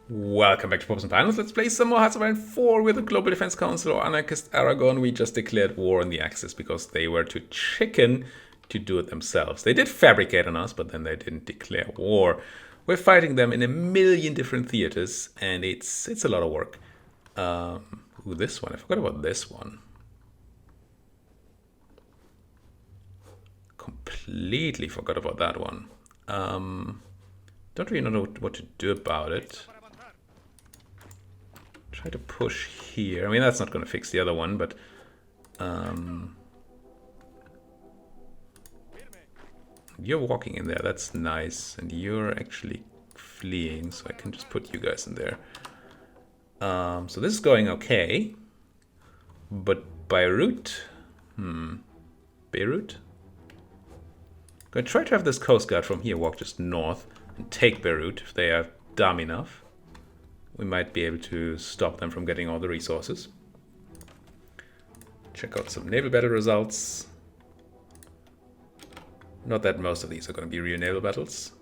Welcome back to Pops and Panels. Let's play some more Hearts of Iron 4 with the Global Defense Council or Anarchist Aragon. We just declared war on the Axis because they were too chicken to do it themselves. They did fabricate on us, but then they didn't declare war. We're fighting them in a million different theaters, and it's a lot of work. Ooh, this one. I forgot about this one. Completely forgot about that one. Don't really know what to do about it. Try to push here. I mean, that's not going to fix the other one, but you're walking in there. That's nice, and you're actually fleeing, so I can just put you guys in there. So this is going okay, but Beirut, Beirut. I'm going to try to have this Coast Guard from here walk just north and take Beirut if they are dumb enough. We might be able to stop them from getting all the resources. Check out some naval battle results. Not that most of these are going to be real naval battles.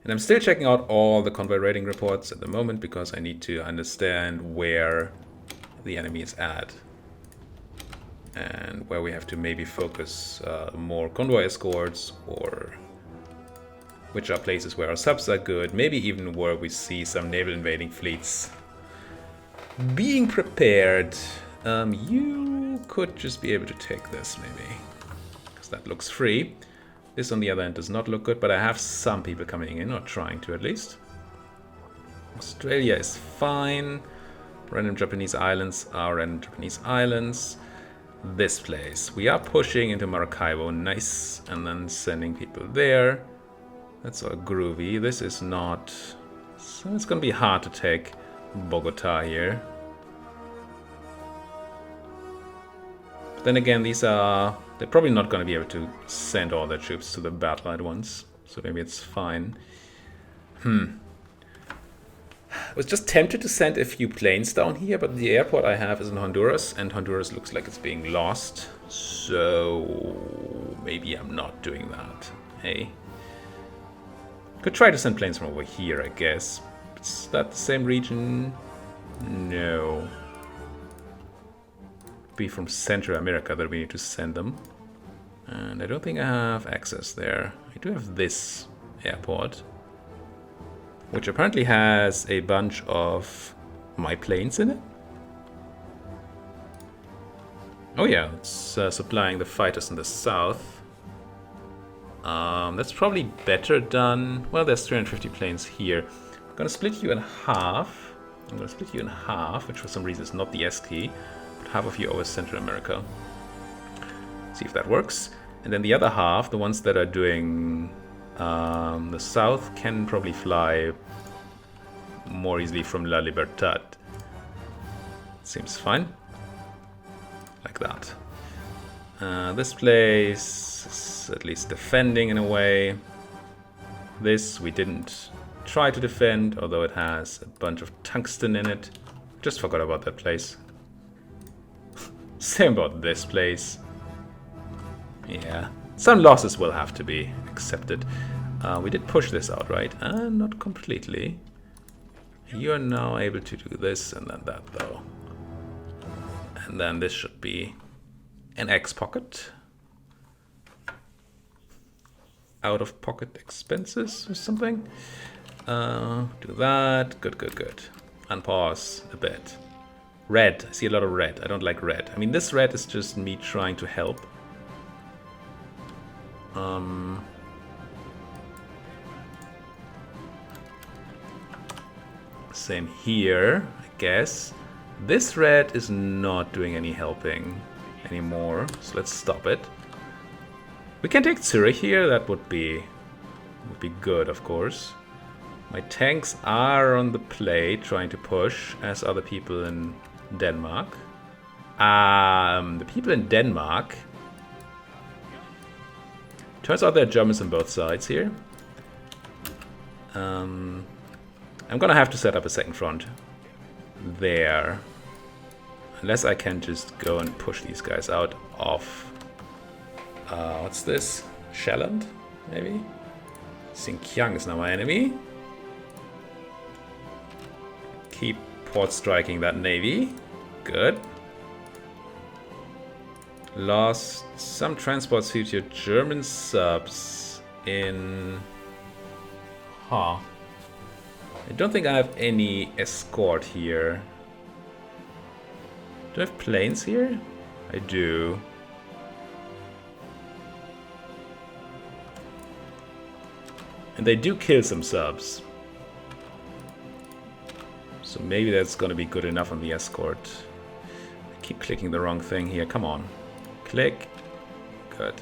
And I'm still checking out all the convoy rating reports at the moment because I need to understand where the enemy is at. And where we have to maybe focus more convoy escorts, or which are places where our subs are good, maybe even where we see some naval invading fleets being prepared. You could just be able to take this, maybe, because that looks free. This, on the other hand, does not look good, but I have some people coming in, or trying to at least. Australia is fine. Random Japanese islands are random Japanese islands. This place. We are pushing into Maracaibo, nice, and then sending people there. That's all groovy. This is not... So it's gonna be hard to take Bogota here. But then again, these are... They're probably not gonna be able to send all their troops to the battle at once. So maybe it's fine. I was just tempted to send a few planes down here, but the airport I have is in Honduras, and Honduras looks like it's being lost. So maybe I'm not doing that. Hey. Could try to send planes from over here, I guess. Is that the same region? No. Be from Central America that we need to send them. And I don't think I have access there. I do have this airport, which apparently has a bunch of my planes in it. Oh yeah, it's supplying the fighters in the south. That's probably better done. Well, there's 350 planes here. I'm gonna split you in half. Which for some reason is not the S key. Put half of you over Central America. See if that works. And then the other half, the ones that are doing the south, can probably fly more easily from La Libertad. Seems fine. Like that. This place is at least defending in a way. This we didn't try to defend, although it has a bunch of tungsten in it. Just forgot about that place. Same about this place. Yeah, some losses will have to be accepted. We did push this out, right? Not completely. You're now able to do this and then that, though. And then this should be an X pocket. Out of pocket expenses or something. Do that. Good, good, good. Unpause a bit. Red. I see a lot of red. I don't like red. I mean, this red is just me trying to help. Same here, I guess. This red is not doing any helping anymore, so let's stop it. We can take Zurich here. That would be good, of course. My tanks are on the play, trying to push, as are the people in Denmark. The people in Denmark. Turns out there are Germans on both sides here. I'm gonna have to set up a second front there. Unless I can just go and push these guys out of... what's this? Shelland, maybe? Xinjiang is now my enemy. keep port striking that navy. Good. Lost some transports due to German subs in... Huh. I don't think I have any escort here. Do I have planes here? I do. And they do kill some subs. So maybe that's gonna be good enough on the escort. I keep clicking the wrong thing here. Come on. Click. Good.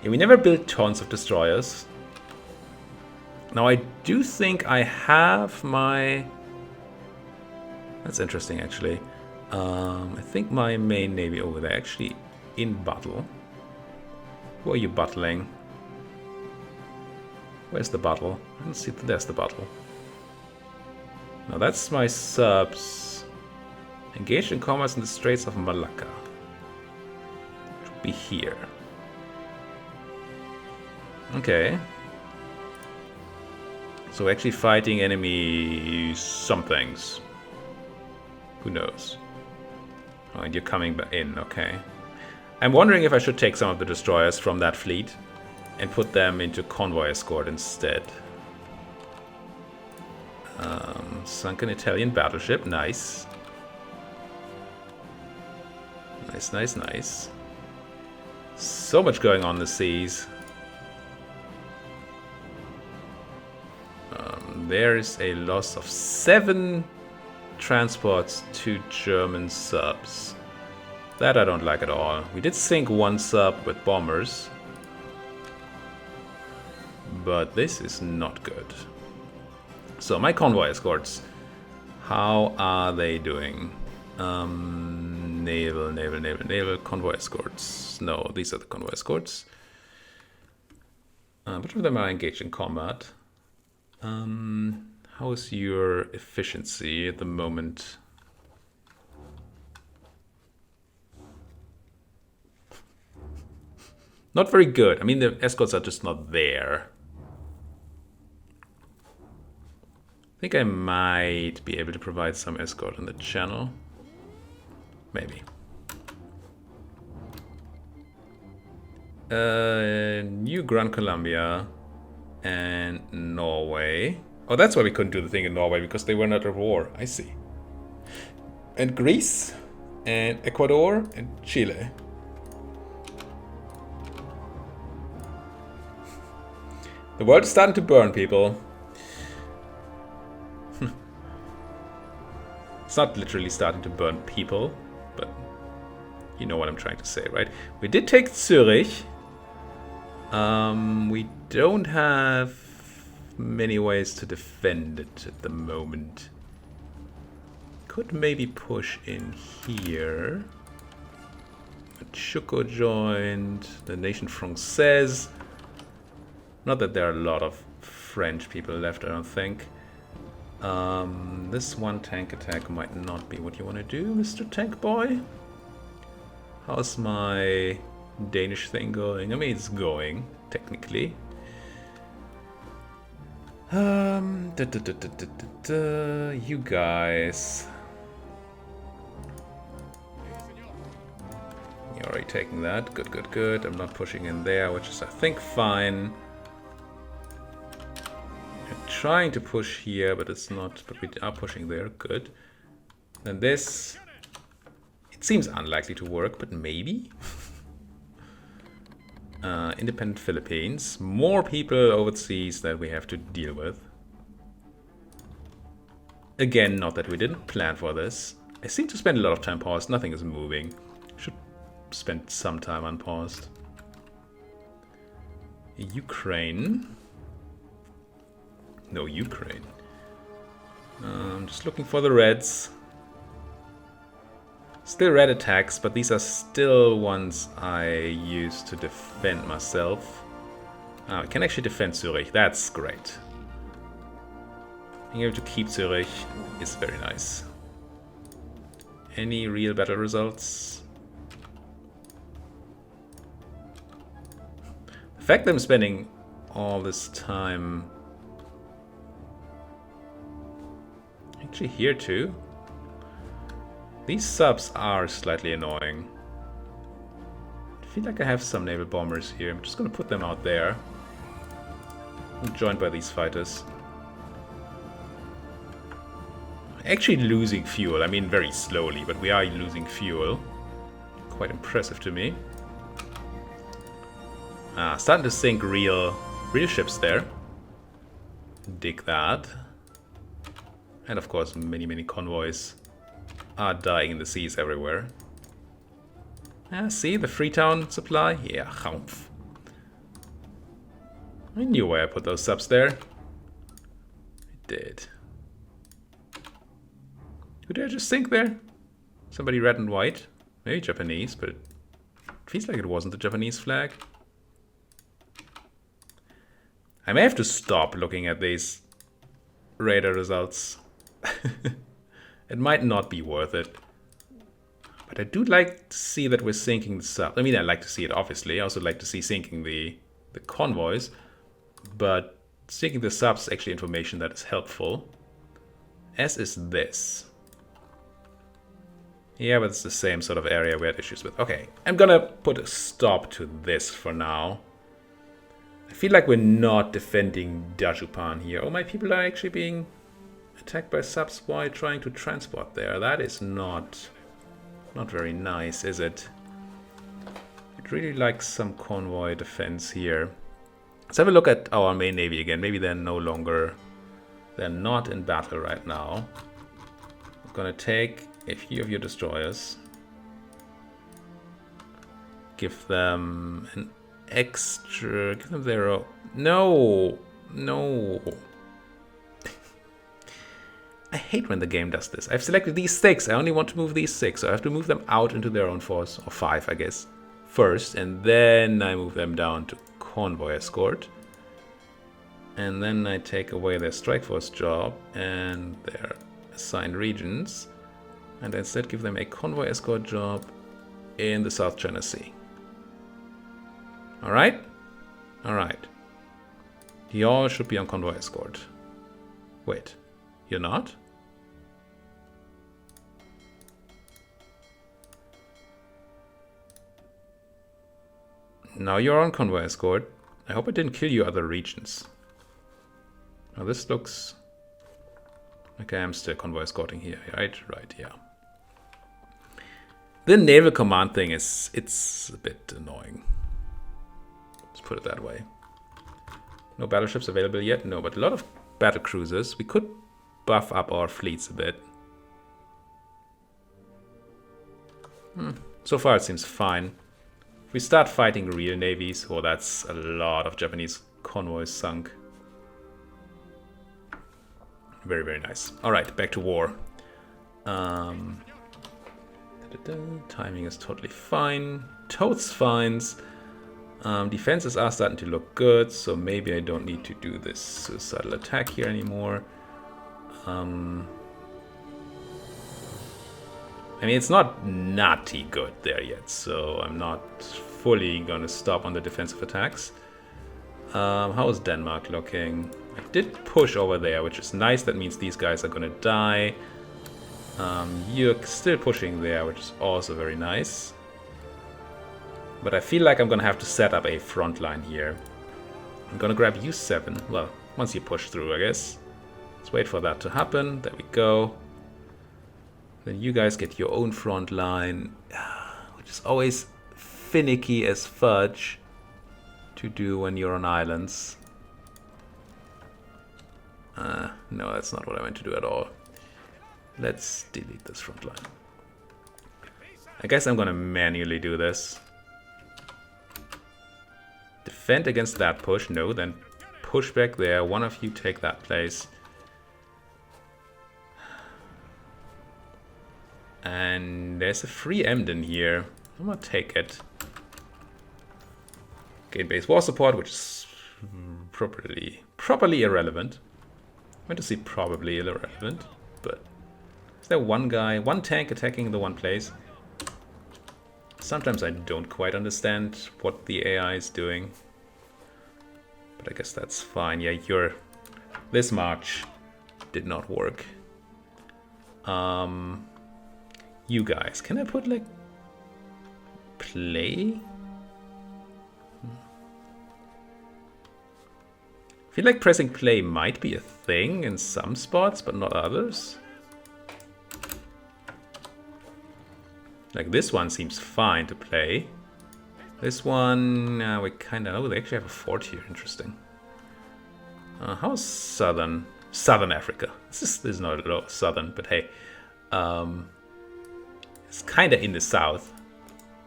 Yeah, we never built tons of destroyers. Now I do think I have my... That's interesting actually. I think my main navy over there actually in battle. Who are you battling? Where's the battle? I don't see that. There's the battle. Now that's my subs. Engaged in commerce in the Straits of Malacca. Should be here. Okay. So we're actually fighting enemy somethings. Who knows? Oh, and you're coming in, okay. I'm wondering if I should take some of the destroyers from that fleet and put them into convoy escort instead. Sunken Italian battleship, nice. Nice, nice, nice. So much going on in the seas. There is a loss of 7 transports to German subs. That I don't like at all. We did sink 1 sub with bombers. But this is not good. So my convoy escorts. How are they doing? Naval, convoy escorts. No, these are the convoy escorts. Which of them are engaged in combat? How is your efficiency at the moment? Not very good. I mean, the escorts are just not there. I think I might be able to provide some escort on the channel. Maybe. New Gran Colombia and Norway. Oh, that's why we couldn't do the thing in Norway, because they were not at war. I see. And Greece and Ecuador and Chile. The world is starting to burn, people. It's not literally starting to burn people, but you know what I'm trying to say, right? We did take Zurich. We don't have many ways to defend it at the moment. Could maybe push in here. Chuko joined the Nation Française. Not that there are a lot of French people left, I don't think. This one tank attack might not be what you want to do, Mr. Tank Boy. How's my Danish thing going? I mean, it's going, technically. You guys. You're already taking that. Good, good, good. I'm not pushing in there, which is, I think, fine. I'm trying to push here, but it's not. But we are pushing there. Good. And this. It seems unlikely to work, but maybe. Independent Philippines. More people overseas that we have to deal with. Again, not that we didn't plan for this. I seem to spend a lot of time paused. Nothing is moving. Should spend some time unpaused. Ukraine. No, Ukraine. Just looking for the Reds. Still red attacks, but these are still ones I use to defend myself. I can actually defend Zurich. That's great. Being able to keep Zurich is very nice. Any real battle results? The fact that I'm spending all this time Actually here too. These subs are slightly annoying. I feel like I have some naval bombers here. I'm just gonna put them out there. I'm joined by these fighters. Actually losing fuel. I mean very slowly, but we are losing fuel. Quite impressive to me. Starting to sink real ships there. Dig that. And of course many convoys are dying in the seas everywhere. See the Freetown supply? Yeah, humph. I knew why I put those subs there. I did. Who did I just sink there? Somebody red and white? Maybe Japanese, but it feels like it wasn't the Japanese flag. I may have to stop looking at these radar results. It might not be worth it. But I do like to see that we're sinking the sub. I mean, I like to see it, obviously. I also like to see sinking the convoys. But sinking the subs is actually information that is helpful. As is this. Yeah, but it's the same sort of area we had issues with. Okay, I'm gonna put a stop to this for now. I feel like we're not defending Dajupan here. Oh, my people are actually being attacked by subs while trying to transport there. That is not very nice, is it? I'd really like some convoy defense here. Let's have a look at our main navy again. Maybe they're not in battle right now. I'm gonna take a few of your destroyers. Give them an extra... Give them their own... No! I hate when the game does this. I've selected these 6. I only want to move these 6. So I have to move them out into their own force. Or 5, I guess. First. And then I move them down to convoy escort. And then I take away their strike force job and their assigned regions. And instead give them a convoy escort job in the South China Sea. Alright? Alright. Y'all should be on convoy escort. Wait. You're not? Now you're on convoy escort. I hope I didn't kill you other regions. Now this looks... Okay, I'm still convoy escorting here, right? Right, yeah. The naval command thing it's a bit annoying. Let's put it that way. No battleships available yet? No, but a lot of battle cruisers. We could buff up our fleets a bit. So far it seems fine. If we start fighting real navies, well, that's a lot of Japanese convoys sunk. Very, very nice. Alright, back to war. Timing is totally fine. Totes fines. Defenses are starting to look good, so maybe I don't need to do this suicidal attack here anymore. I mean, it's not nutty good there yet, so I'm not fully gonna stop on the defensive attacks. How is Denmark looking? I did push over there, which is nice. That means these guys are gonna die. You're still pushing there, which is also very nice. But I feel like I'm gonna have to set up a front line here. I'm gonna grab U7. Well, once you push through, I guess. Let's wait for that to happen. There we go. Then you guys get your own front line, which is always finicky as fudge to do when you're on islands. No, that's not what I meant to do at all. Let's delete this front line. I guess I'm gonna manually do this. Defend against that push. No, then push back there. One of you take that place. And there's a free Emden here. I'm gonna take it. Gain base war support, which is properly irrelevant. I meant to say probably irrelevant, but is there one tank attacking the one place? Sometimes I don't quite understand what the AI is doing. But I guess that's fine. Yeah, this march did not work. You guys, can I put like play? I feel like pressing play might be a thing in some spots, but not others. Like this one seems fine to play. This one, we kind of... Oh, they actually have a fort here. Interesting. How's southern Africa? This is not at all southern, but hey. It's kind of in the south.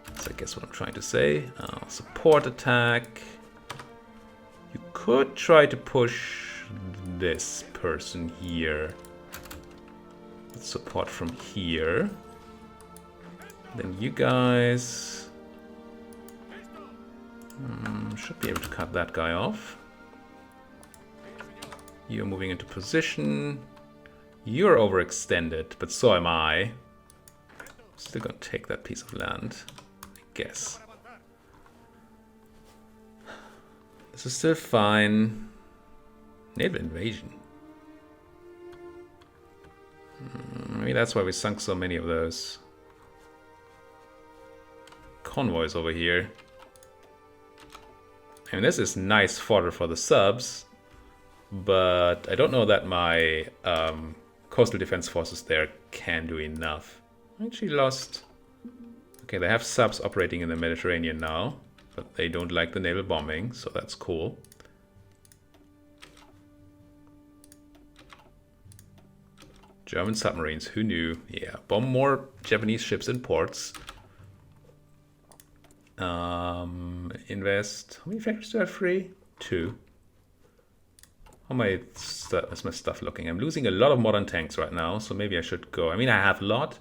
That's, I guess, what I'm trying to say. Support attack. You could try to push this person here. Let's support from here. Then you guys should be able to cut that guy off. You're moving into position. You're overextended, but so am I. Still gonna take that piece of land, I guess. This is still fine. Naval invasion. Maybe that's why we sunk so many of those. Convoys over here. I mean, this is nice fodder for the subs, but I don't know that my coastal defense forces there can do enough. I actually lost... Okay, they have subs operating in the Mediterranean now, but they don't like the naval bombing, so that's cool. German submarines, who knew? Yeah, bomb more Japanese ships in ports. Invest. How many factories do I have free? 2. How is my stuff looking? I'm losing a lot of modern tanks right now, so maybe I should go. I mean, I have a lot.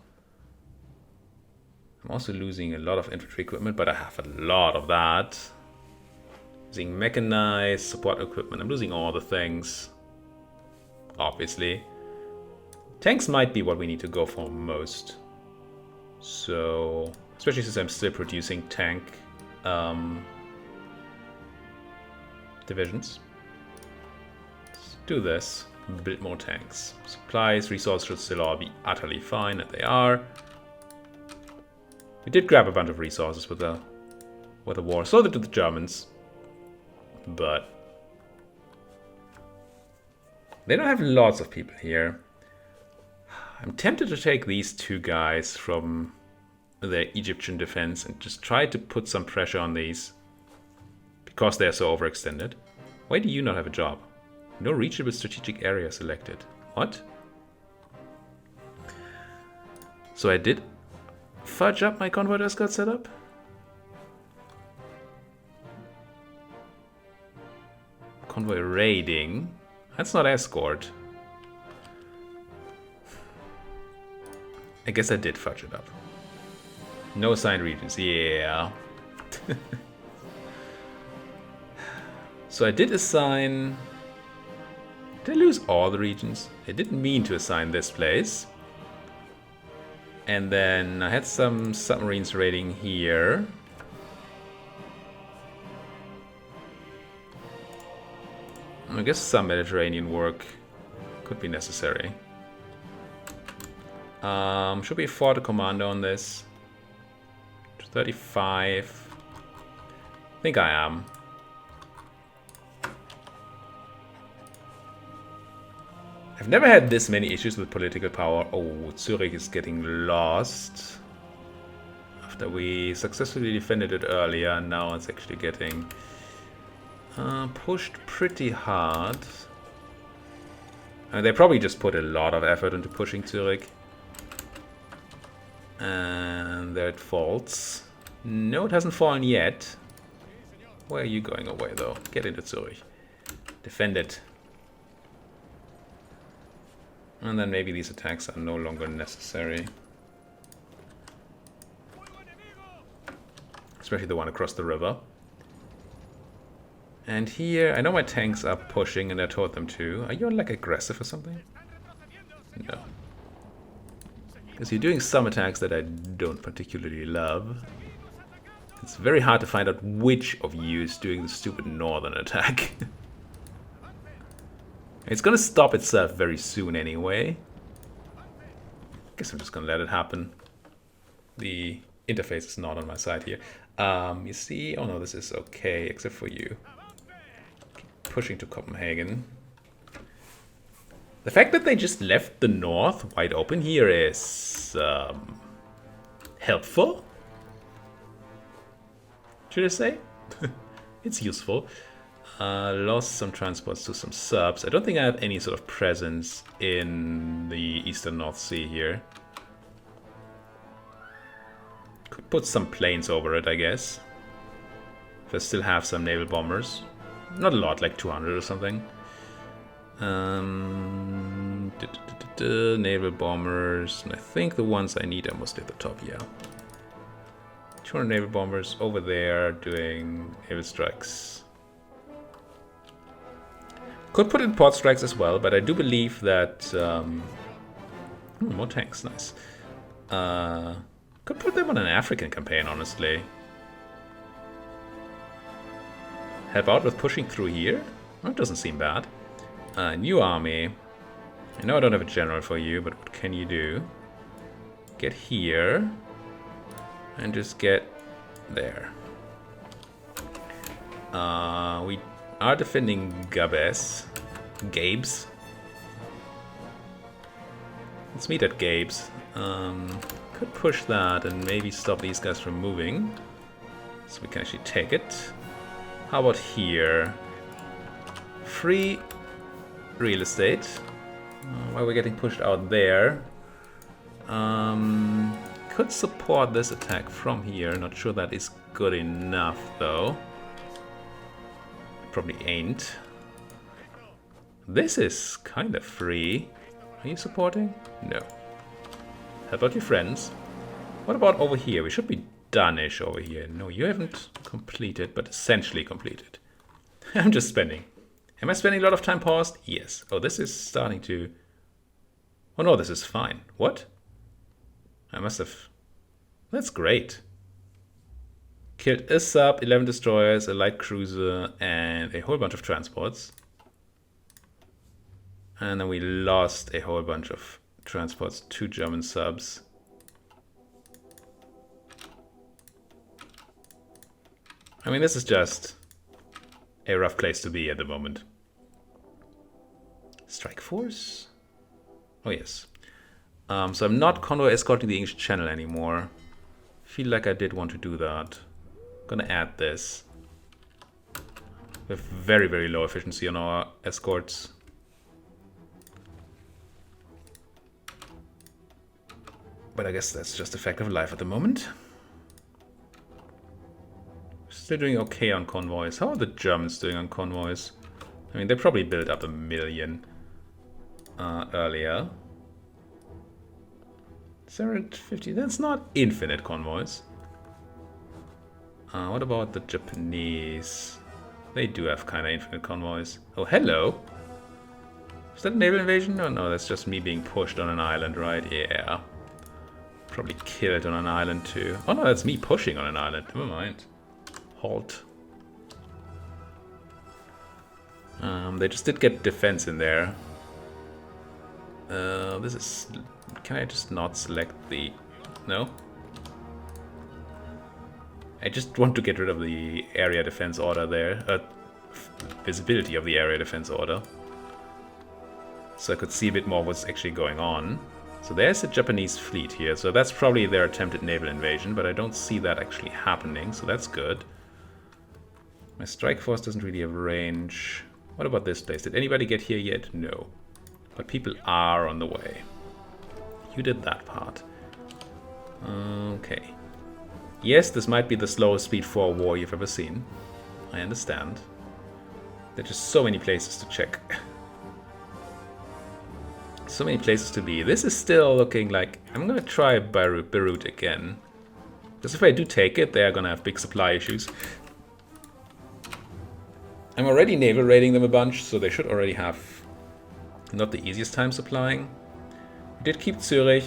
I'm also losing a lot of infantry equipment, but I have a lot of that. Losing mechanized support equipment. I'm losing all the things. Obviously. Tanks might be what we need to go for most. So, especially since I'm still producing tank divisions. Let's do this. Build more tanks. Supplies, resources should still all be utterly fine, and they are. We did grab a bunch of resources with the war. So did the Germans. But they don't have lots of people here. I'm tempted to take these 2 guys from the Egyptian defense and just try to put some pressure on these. Because they're so overextended. Why do you not have a job? No reachable strategic area selected. What? So I did fudge up my convoy escort setup? Convoy raiding? That's not escort. I guess I did fudge it up. No assigned regions, yeah. So I did assign... Did I lose all the regions? I didn't mean to assign this place. And then I had some submarines raiding here. I guess some Mediterranean work could be necessary. Should we afford a commando on this? 35. I think I am. I've never had this many issues with political power. Oh, Zurich is getting lost. After we successfully defended it earlier, now it's actually getting pushed pretty hard. And they probably just put a lot of effort into pushing Zurich. And there it falls. No, it hasn't fallen yet. Where are you going away, though? Get into Zurich. Defend it. And then maybe these attacks are no longer necessary. Especially the one across the river. And here, I know my tanks are pushing and I told them to. Are you like aggressive or something? No. Because you're doing some attacks that I don't particularly love. It's very hard to find out which of you is doing the stupid northern attack. It's gonna stop itself very soon anyway. guess I'm just gonna let it happen. The interface is not on my side here. You see, oh no, this is okay, except for you. Keep pushing to Copenhagen. The fact that they just left the north wide open here is helpful, should I say? It's useful. Lost some transports to some subs. I don't think I have any sort of presence in the eastern North Sea here. Could put some planes over it, I guess. If I still have some naval bombers. Not a lot, like 200 or something. Naval bombers. And I think the ones I need are mostly at the top, yeah. 200 naval bombers over there doing naval strikes. Could put in port strikes as well, but I do believe that... more tanks, nice. Could put them on an African campaign, honestly. Help out with pushing through here? That doesn't seem bad. New army. I know I don't have a general for you, but what can you do? Get here. And just get there. We are defending Gabes. Gabes. Let's meet at Gabes. Could push that and maybe stop these guys from moving. So we can actually take it. How about here? Free real estate. While we're getting pushed out there. Could support this attack from here. Not sure that is good enough though. Probably ain't. This is kind of free. Are you supporting? No. How about your friends? What about over here? We should be done-ish over here. No, you haven't completed, but essentially completed. I'm just spending. Am I spending a lot of time paused? Yes. Oh, this is starting to... Oh no, this is fine. What? I must have... That's great. Killed a sub, 11 destroyers, a light cruiser, and a whole bunch of transports. And then we lost a whole bunch of transports, 2 German subs. I mean, this is just a rough place to be at the moment. Strike force? Oh, yes. So I'm not convoy escorting the English Channel anymore. Feel like I did want to do that. Gonna add this. We have very, very low efficiency on our escorts. But I guess that's just a fact of life at the moment. Still doing okay on convoys. How are the Germans doing on convoys? I mean, they probably built up 1 million earlier. 750, that's not infinite convoys. What about the Japanese? They do have kind of infinite convoys. Oh, hello! Is that a naval invasion? No, no, that's just me being pushed on an island, right? Yeah. Probably killed on an island too. Oh no, that's me pushing on an island. Never mind. Halt. They just did get defense in there. This is... Can I just not select the... No? I just want to get rid of the area defense order there. Visibility of the area defense order. So I could see a bit more what's actually going on. So there's a Japanese fleet here. So that's probably their attempted naval invasion. But I don't see that actually happening. So that's good. My strike force doesn't really have range. What about this place? Did anybody get here yet? No. But people are on the way. You did that part. Okay. Yes, this might be the slowest speed for a war you've ever seen. I understand. There are just so many places to check. So many places to be. This is still looking like... I'm gonna try Beirut again. Because if I do take it, they are gonna have big supply issues. I'm already naval raiding them a bunch, so they should already have not the easiest time supplying. We did keep Zurich.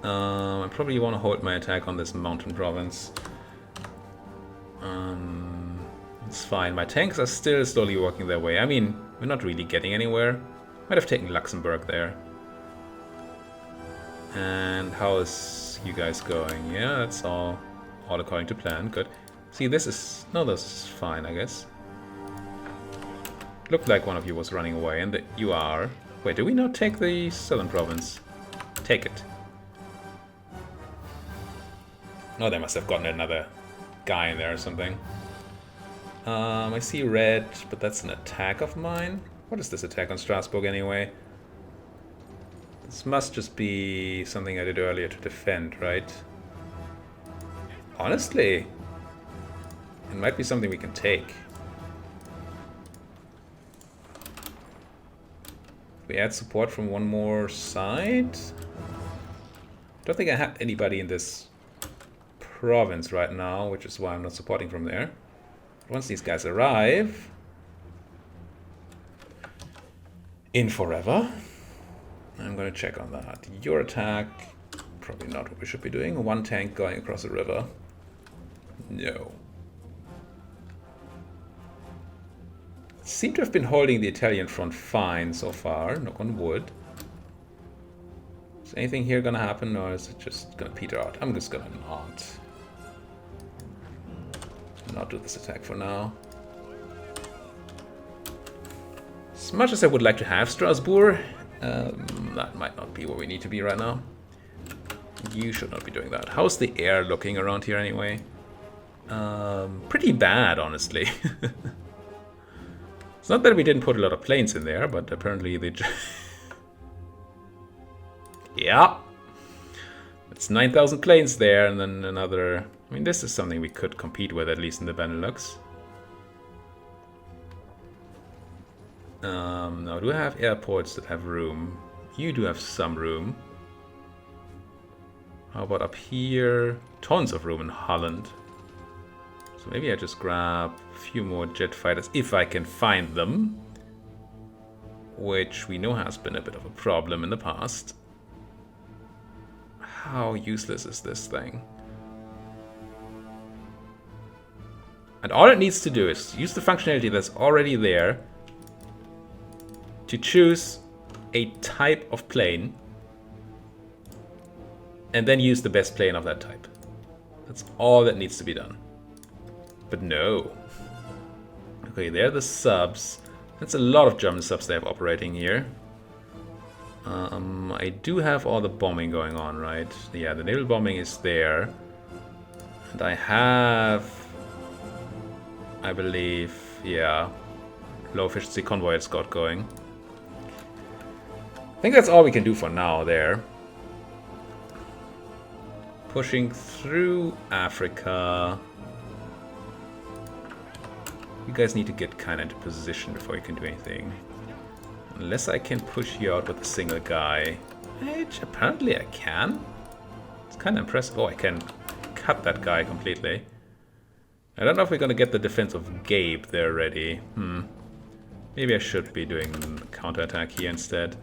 I probably want to hold my attack on this mountain province. It's fine. My tanks are still slowly working their way. I mean, we're not really getting anywhere. Might have taken Luxembourg there. And how is you guys going? Yeah, that's all according to plan. Good. See, this is... No, this is fine, I guess. Looked like one of you was running away, and that you are... Wait, did we not take the southern province? Take it. Oh, they must have gotten another guy in there or something. I see red, but that's an attack of mine. What is this attack on Strasbourg anyway? This must just be something I did earlier to defend, right? Honestly, it might be something we can take. We add support from one more side. Don't think I have anybody in this province right now, which is why I'm not supporting from there. Once these guys arrive, in forever, I'm gonna check on that. Your attack, probably not what we should be doing. One tank going across the river. No. Seem to have been holding the Italian front fine so far, knock on wood. Is anything here gonna happen, or is it just gonna peter out? I'm just gonna not do this attack for now. As much as I would like to have Strasbourg, that might not be where we need to be right now. You should not be doing that. How's the air looking around here anyway? Pretty bad, honestly. It's not that we didn't put a lot of planes in there, but apparently they yeah. It's 9,000 planes there, and then another... I mean, this is something we could compete with, at least in the Benelux. Now, do I have airports that have room? You do have some room. How about up here? Tons of room in Holland. So maybe I just grab a few more jet fighters, if I can find them. Which we know has been a bit of a problem in the past. How useless is this thing? And all it needs to do is use the functionality that's already there to choose a type of plane and then use the best plane of that type. That's all that needs to be done. But no. Okay, there are the subs. That's a lot of German subs they have operating here. I do have all the bombing going on, right? Yeah, the naval bombing is there. And I have... I believe, yeah, low efficiency convoy escort going. I think that's all we can do for now there. Pushing through Africa. You guys need to get kind of into position before you can do anything. Unless I can push you out with a single guy. Which apparently I can. It's kind of impressive. Oh, I can cut that guy completely. I don't know if we're going to get the defense of Gabe there ready. Maybe I should be doing counterattack here instead.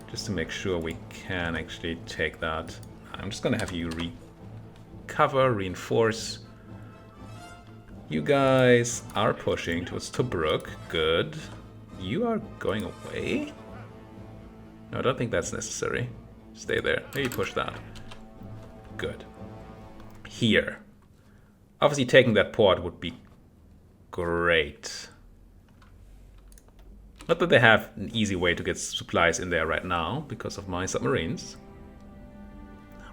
Just to make sure we can actually take that. I'm just going to have you recover, reinforce. You guys are pushing towards Tobruk. Good. You are going away? No, I don't think that's necessary. Stay there. Maybe push that. Good. Here. Obviously taking that port would be great. Not that they have an easy way to get supplies in there right now because of my submarines.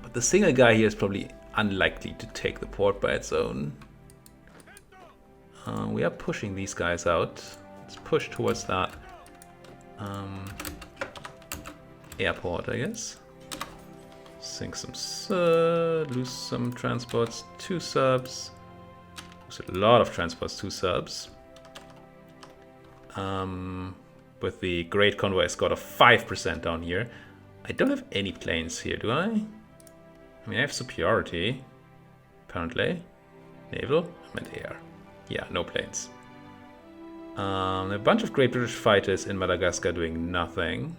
But the single guy here is probably unlikely to take the port by its own. We are pushing these guys out. Let's push towards that airport, I guess. Sink some lose some transports, 2 subs. Lose a lot of transports, 2 subs. With the Great Convoy Escort of 5% down here. I don't have any planes here, do I? I mean, I have superiority, apparently. Naval? I meant air. Yeah, no planes. A bunch of Great British fighters in Madagascar doing nothing.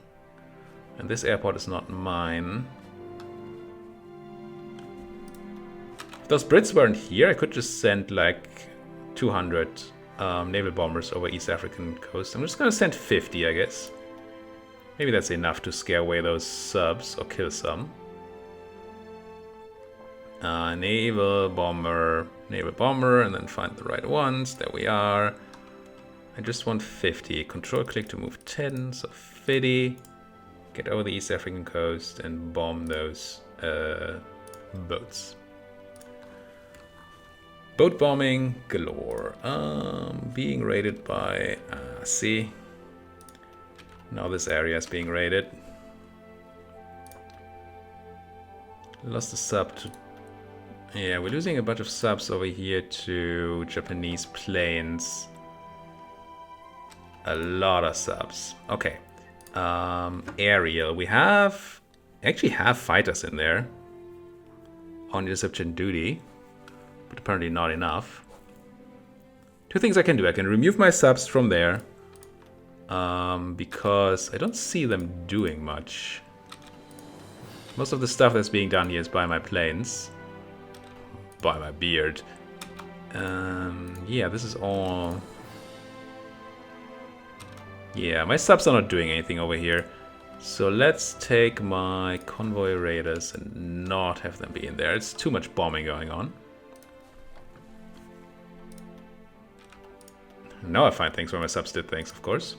And this airport is not mine. If those Brits weren't here, I could just send like 200 naval bombers over East African coast. I'm just gonna send 50, I guess. Maybe that's enough to scare away those subs or kill some. Naval bomber, and then find the right ones. There we are. I just want 50. Control click to move 10, so 50. Get over the East African coast and bomb those boats. Boat bombing galore. Being raided by see. Now this area is being raided. Lost a sub to. Yeah, we're losing a bunch of subs over here to Japanese planes. A lot of subs. Okay. Aerial. We actually have fighters in there on interception duty, but apparently not enough. Two things I can do. I can remove my subs from there because I don't see them doing much. Most of the stuff that's being done here is by my planes. By my beard. Yeah, this is all... Yeah, my subs are not doing anything over here. So let's take my convoy raiders and not have them be in there. It's too much bombing going on. Now I find things where my subs did things, of course.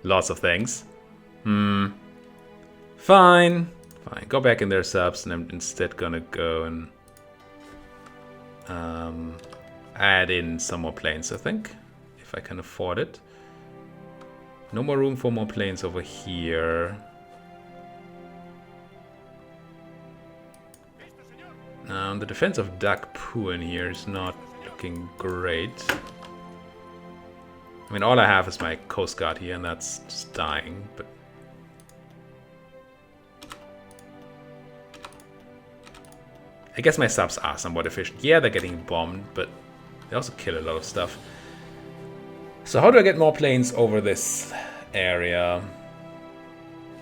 Lots of things. Fine. Fine, go back in their subs, and I'm instead gonna go and add in some more planes, I think, if I can afford it. No more room for more planes over here. The defense of Dakpu in here is not looking great. I mean, all I have is my Coast Guard here, and that's just dying, but... I guess my subs are somewhat efficient. Yeah, they're getting bombed, but they also kill a lot of stuff. So how do I get more planes over this area?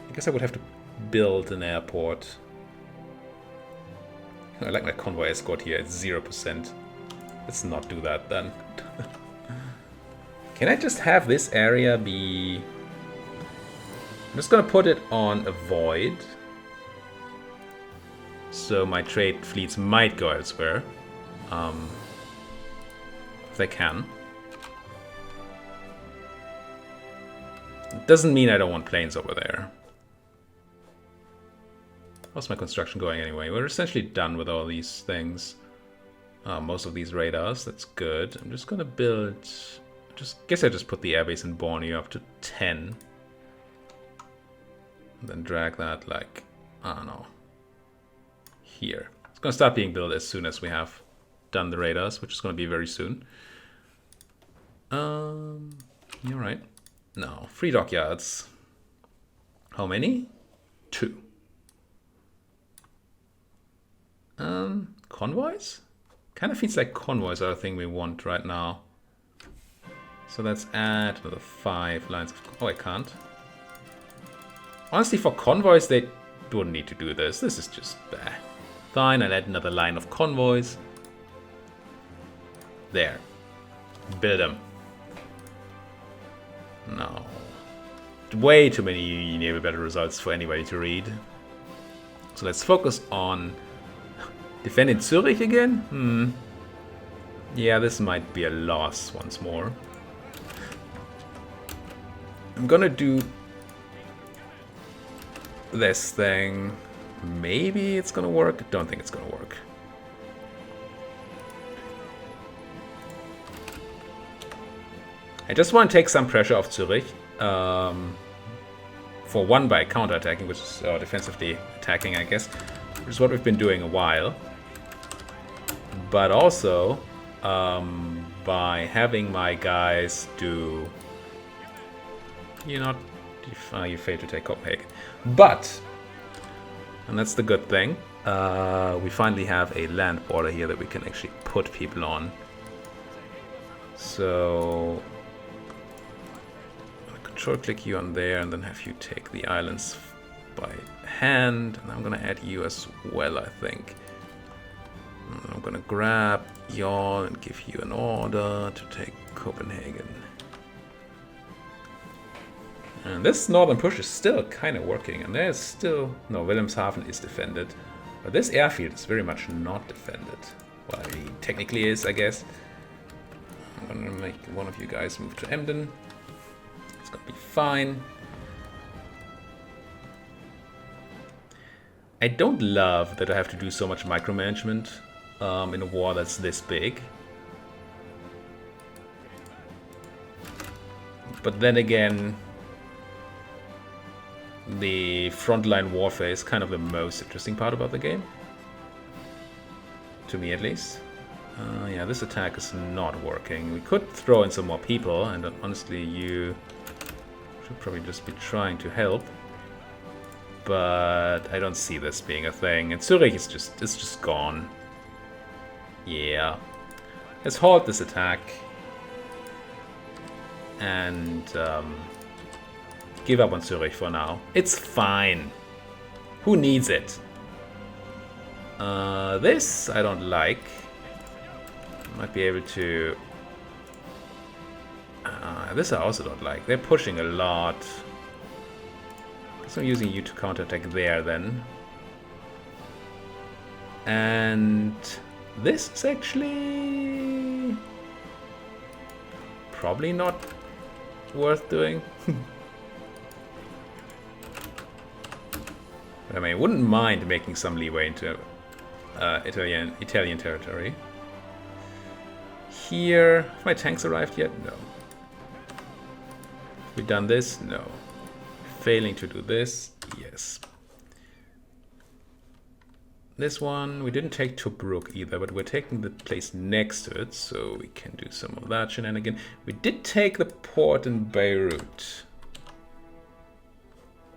I guess I would have to build an airport. I like my convoy escort here. It's 0%. Let's not do that then. Can I just have this area be... I'm just gonna put it on avoid. So my trade fleets might go elsewhere. If they can. It doesn't mean I don't want planes over there. How's my construction going anyway? We're essentially done with all these things. Most of these radars, that's good. I'm just gonna build... guess I just put the airbase in Borneo up to 10. And then drag that like, I don't know, here. It's gonna start being built as soon as we have done the radars, which is gonna be very soon. You're right. No, 3 dockyards. How many? 2. Convoys? Kind of feels like convoys are the thing we want right now. So let's add another 5 lines of... Oh, I can't. Honestly, for convoys, they don't need to do this. This is just... Fine, I'll add another line of convoys. There. Build them. No. Way too many naval battle results for anybody to read. So let's focus on... Defending Zurich again? Yeah, this might be a loss once more. I'm gonna do this thing. Maybe it's gonna work. Don't think it's gonna work. I just want to take some pressure off Zurich. For one, by counterattacking, which is defensively attacking, I guess, which is what we've been doing a while. But also by having my guys do... You failed to take Copenhagen. But, and that's the good thing, we finally have a land border here that we can actually put people on. So, I'm gonna control click you on there and then have you take the islands by hand. And I'm gonna add you as well, I think. And I'm gonna grab y'all and give you an order to take Copenhagen. And this northern push is still kind of working, and there's still... No, Wilhelmshaven is defended. But this airfield is very much not defended. Well, it technically is, I guess. I'm gonna make one of you guys move to Emden. It's gonna be fine. I don't love that I have to do so much micromanagement in a war that's this big. But then again, the frontline warfare is kind of the most interesting part about the game. To me, at least. Yeah, this attack is not working. We could throw in some more people, and honestly, you should probably just be trying to help. But I don't see this being a thing. And Zurich is just gone. Yeah. Let's halt this attack. And give up on Zurich for now. It's fine. Who needs it? This I don't like. Might be able to... this I also don't like. They're pushing a lot. So I'm using you to counterattack there then. And this is actually probably not worth doing. But I mean, I wouldn't mind making some leeway into Italian territory. Here, have my tanks arrived yet? No. Have we done this? No. Failing to do this? Yes. This one, we didn't take Tobruk either, but we're taking the place next to it, so we can do some of that shenanigan. We did take the port in Beirut,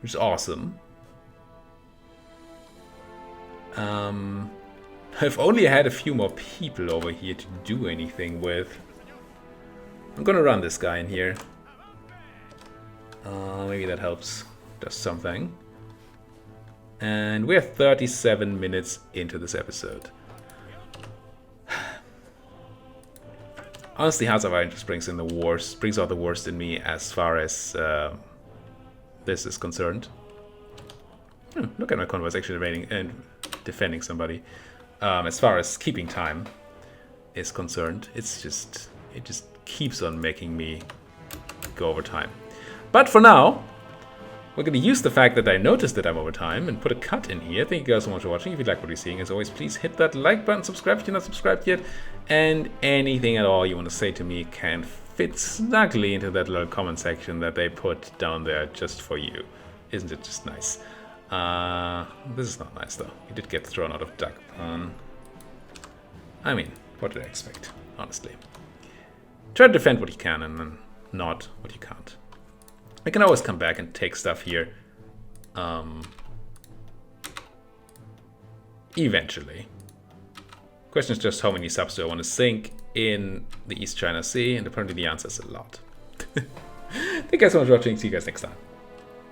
which is awesome. I've only had a few more people over here to do anything with. I'm gonna run this guy in here. Maybe that helps. Does something. And we're 37 minutes into this episode. Honestly, House of Iron just brings out the worst in me as far as this is concerned. Look at my convoys actually invading and defending somebody. As far as keeping time is concerned, it just keeps on making me go over time. But for now, we're going to use the fact that I noticed that I'm over time and put a cut in here. Thank you guys so much for watching. If you like what you're seeing, as always, please hit that like button, subscribe if you're not subscribed yet, and anything at all you want to say to me can fit snugly into that little comment section that they put down there just for you. Isn't it just nice? This is not nice though. You did get thrown out of Dakpan. I mean, what did I expect, honestly? Try to defend what you can and then not what you can't. I can always come back and take stuff here. Eventually. Question is just how many subs do I want to sink in the East China Sea, and apparently the answer is a lot. Thank you guys so much for watching. See you guys next time.